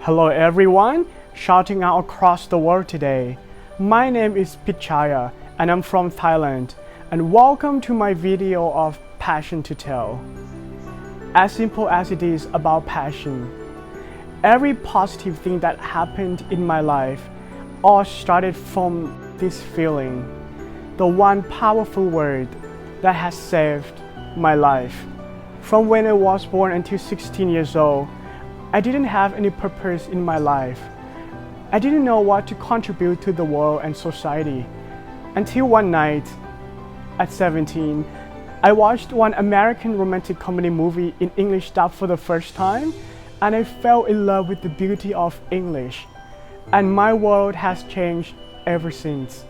Hello everyone, shouting out across the world today. My name is Pichaya and I'm from Thailand, and welcome to my video of Passion to Tell. As simple as it is about passion, every positive thing that happened in my life all started from this feeling, the one powerful word that has saved my life. From when I was born until 16 years old, I didn't have any purpose in my life. I didn't know what to contribute to the world and society. Until one night, at 17, I watched one American romantic comedy movie in English dub for the first time, and I fell in love with the beauty of English. And my world has changed ever since.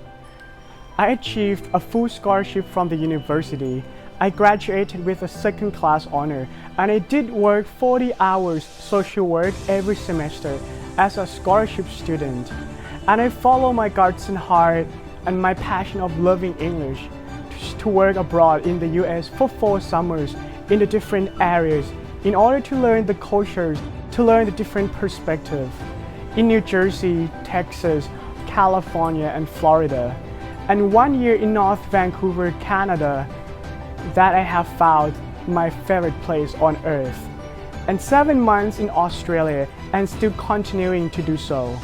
I achieved a full scholarship from the university. I graduated with a second-class honor, and I did work 40 hours social work every semester as a scholarship student. And I follow my guts and heart and my passion of loving English to work abroad in the US for 4 summers in the different areas in order to learn the cultures, to learn the different perspectives in New Jersey, Texas, California, and Florida. And 1 year in North Vancouver, Canada, that I have found my favorite place on earth, and 7 months in Australia and still continuing to do so.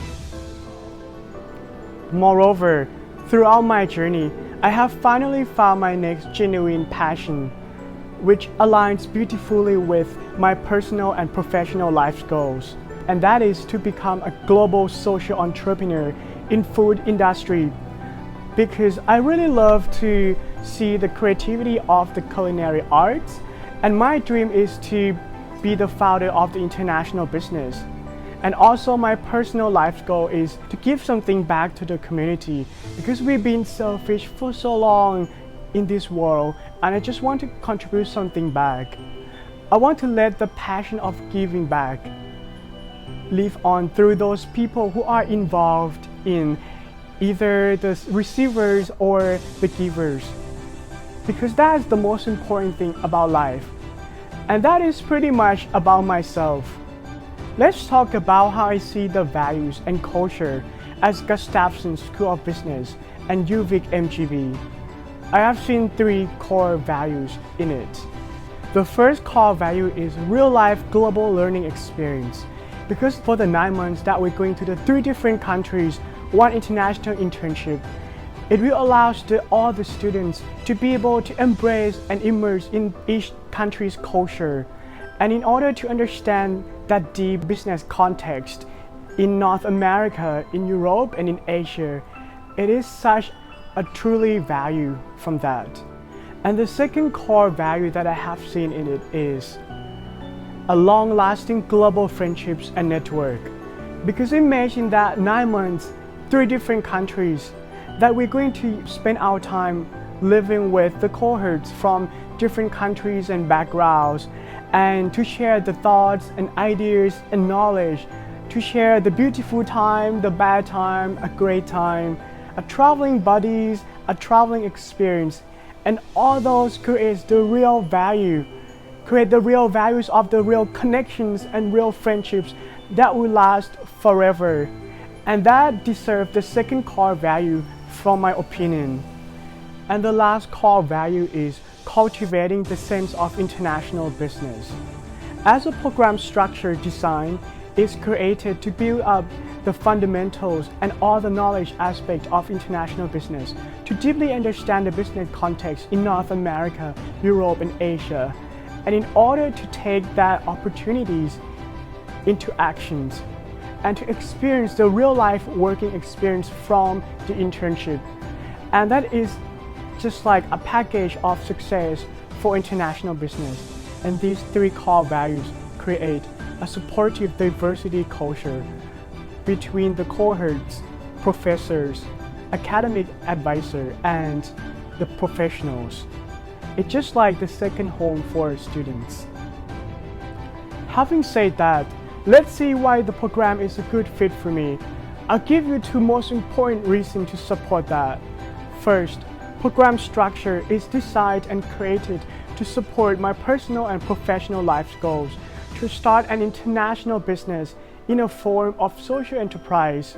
Moreover, throughout my journey, I have finally found my next genuine passion, which aligns beautifully with my personal and professional life goals, and that is to become a global social entrepreneur in food industry, because I really love to see the creativity of the culinary arts, and my dream is to be the founder of the international business. And also my personal life goal is to give something back to the community, because we've been selfish for so long in this world, and I just want to contribute something back. I want to let the passion of giving back live on through those people who are involved in either the receivers or the givers, because that is the most important thing about life. And that is pretty much about myself. Let's talk about how I see the values and culture as Gustafson School of Business and UVic MGB. I have seen 3 core values in it. The first core value is real-life global learning experience, because for the 9 months that we're going to the 3 different countries, 1 international internship, it will allow all the students to be able to embrace and immerse in each country's culture. And in order to understand that deep business context in North America, in Europe, and in Asia, it is such a truly value from that. And the second core value that I have seen in it is a long-lasting global friendships and network. Because imagine that 9 months, 3 different countries, that we're going to spend our time living with the cohorts from different countries and backgrounds, and to share the thoughts and ideas and knowledge, to share the beautiful time, the bad time, a great time, a traveling buddies, a traveling experience, and all those create the real values of the real connections and real friendships that will last forever. And that deserves the second core value from my opinion. And the last core value is cultivating the sense of international business. As a program structure design is created to build up the fundamentals and all the knowledge aspect of international business, to deeply understand the business context in North America, Europe, and Asia. And in order to take that opportunities into actions, and to experience the real-life working experience from the internship. And that is just like a package of success for international business. And these 3 core values create a supportive diversity culture between the cohorts, professors, academic advisor, and the professionals. It's just like the second home for students. Having said that, let's see why the program is a good fit for me. I'll give you 2 most important reasons to support that. First, program structure is designed and created to support my personal and professional life goals, to start an international business in a form of social enterprise,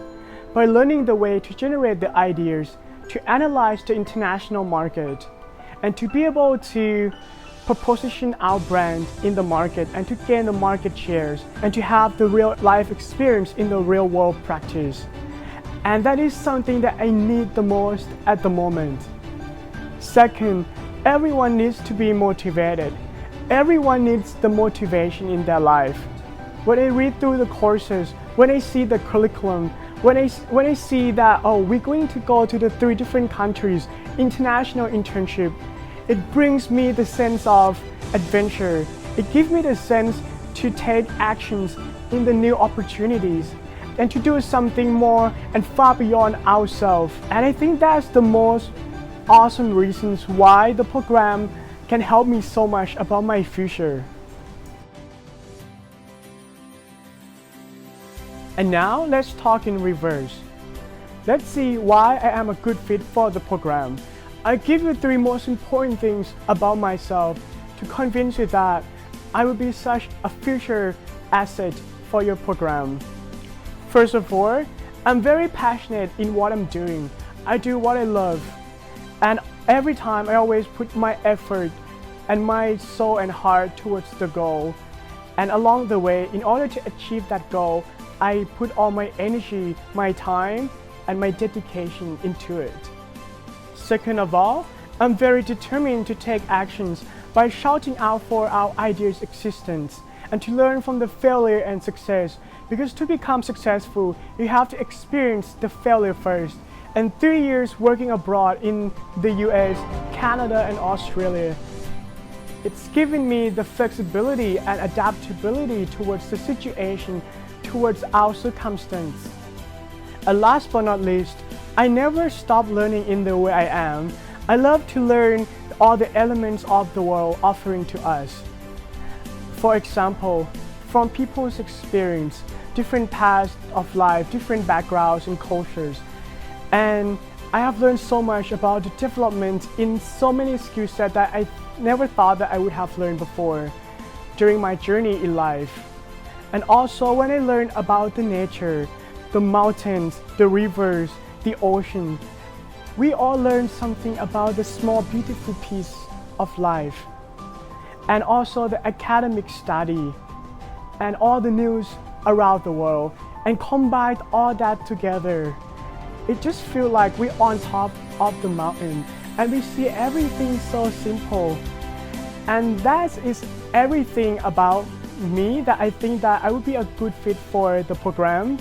by learning the way to generate the ideas, to analyze the international market, and to be able to position our brand in the market and to gain the market shares and to have the real life experience in the real world practice. And that is something that I need the most at the moment. Second, everyone needs to be motivated. Everyone needs the motivation in their life. When I read through the courses, when I see the curriculum, when I see that, oh, we're going to go to the 3 different countries, international internship, it brings me the sense of adventure. It gives me the sense to take actions in the new opportunities and to do something more and far beyond ourselves. And I think that's the most awesome reasons why the program can help me so much about my future. And now let's talk in reverse. Let's see why I am a good fit for the program. I'll give you 3 most important things about myself to convince you that I will be such a future asset for your program. First of all, I'm very passionate in what I'm doing. I do what I love. And every time I always put my effort and my soul and heart towards the goal. And along the way, in order to achieve that goal, I put all my energy, my time, and my dedication into it. Second of all, I'm very determined to take actions by shouting out for our idea's existence and to learn from the failure and success, because to become successful, you have to experience the failure first. And 3 years working abroad in the US, Canada, and Australia, it's given me the flexibility and adaptability towards the situation, towards our circumstance. And last but not least, I never stop learning in the way I am. I love to learn all the elements of the world offering to us. For example, from people's experience, different paths of life, different backgrounds and cultures. And I have learned so much about the development in so many skill sets that I never thought that I would have learned before during my journey in life. And also when I learned about the nature, the mountains, the rivers, the ocean, we all learn something about the small beautiful piece of life. And also the academic study and all the news around the world, and combine all that together. It just feels like we're on top of the mountain and we see everything so simple. And that is everything about me that I think that I would be a good fit for the program.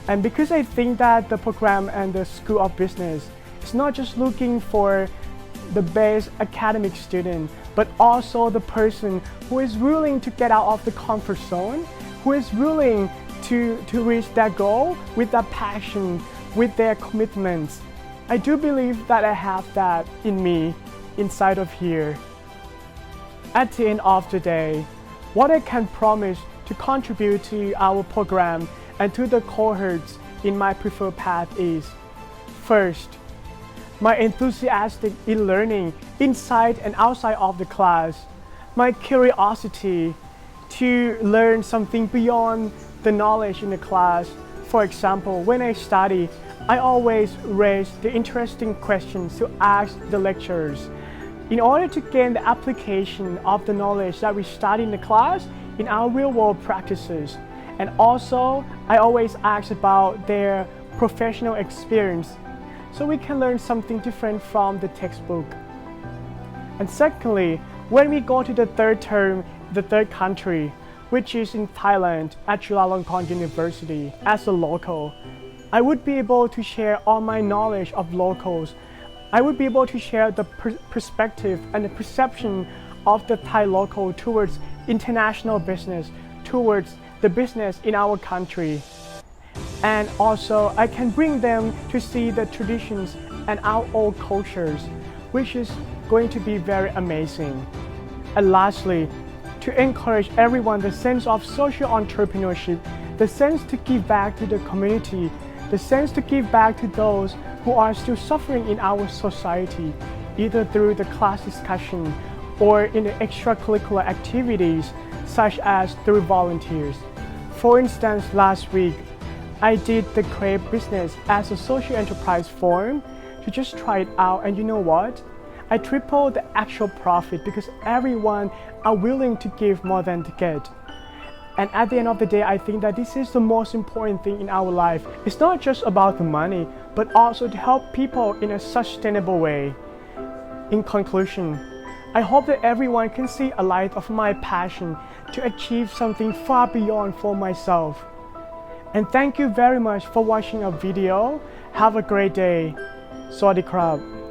And because I think that the program and the School of Business is not just looking for the best academic student, but also the person who is willing to get out of the comfort zone, who is willing to reach that goal with that passion, with their commitments. I do believe that I have that in me, inside of here. At the end of the day, what I can promise to contribute to our program and to the cohorts in my preferred path is, first, my enthusiastic in learning inside and outside of the class, my curiosity to learn something beyond the knowledge in the class. For example, when I study, I always raise the interesting questions to ask the lecturers in order to gain the application of the knowledge that we study in the class in our real-world practices. And also, I always ask about their professional experience so we can learn something different from the textbook. And secondly, when we go to the third term, the third country, which is in Thailand at Chulalongkorn University, as a local, I would be able to share all my knowledge of locals. I would be able to share the perspective and the perception of the Thai local towards international business, towards the business in our country. And also, I can bring them to see the traditions and our old cultures, which is going to be very amazing. And lastly, to encourage everyone the sense of social entrepreneurship, the sense to give back to the community, the sense to give back to those who are still suffering in our society, either through the class discussion or in the extracurricular activities such as through volunteers. For instance, last week, I did the crepe business as a social enterprise form to just try it out, and you know what? I tripled the actual profit because everyone are willing to give more than to get. And at the end of the day, I think that this is the most important thing in our life. It's not just about the money, but also to help people in a sustainable way. In conclusion, I hope that everyone can see a light of my passion to achieve something far beyond for myself. And thank you very much for watching our video. Have a great day. สวัสดีครับ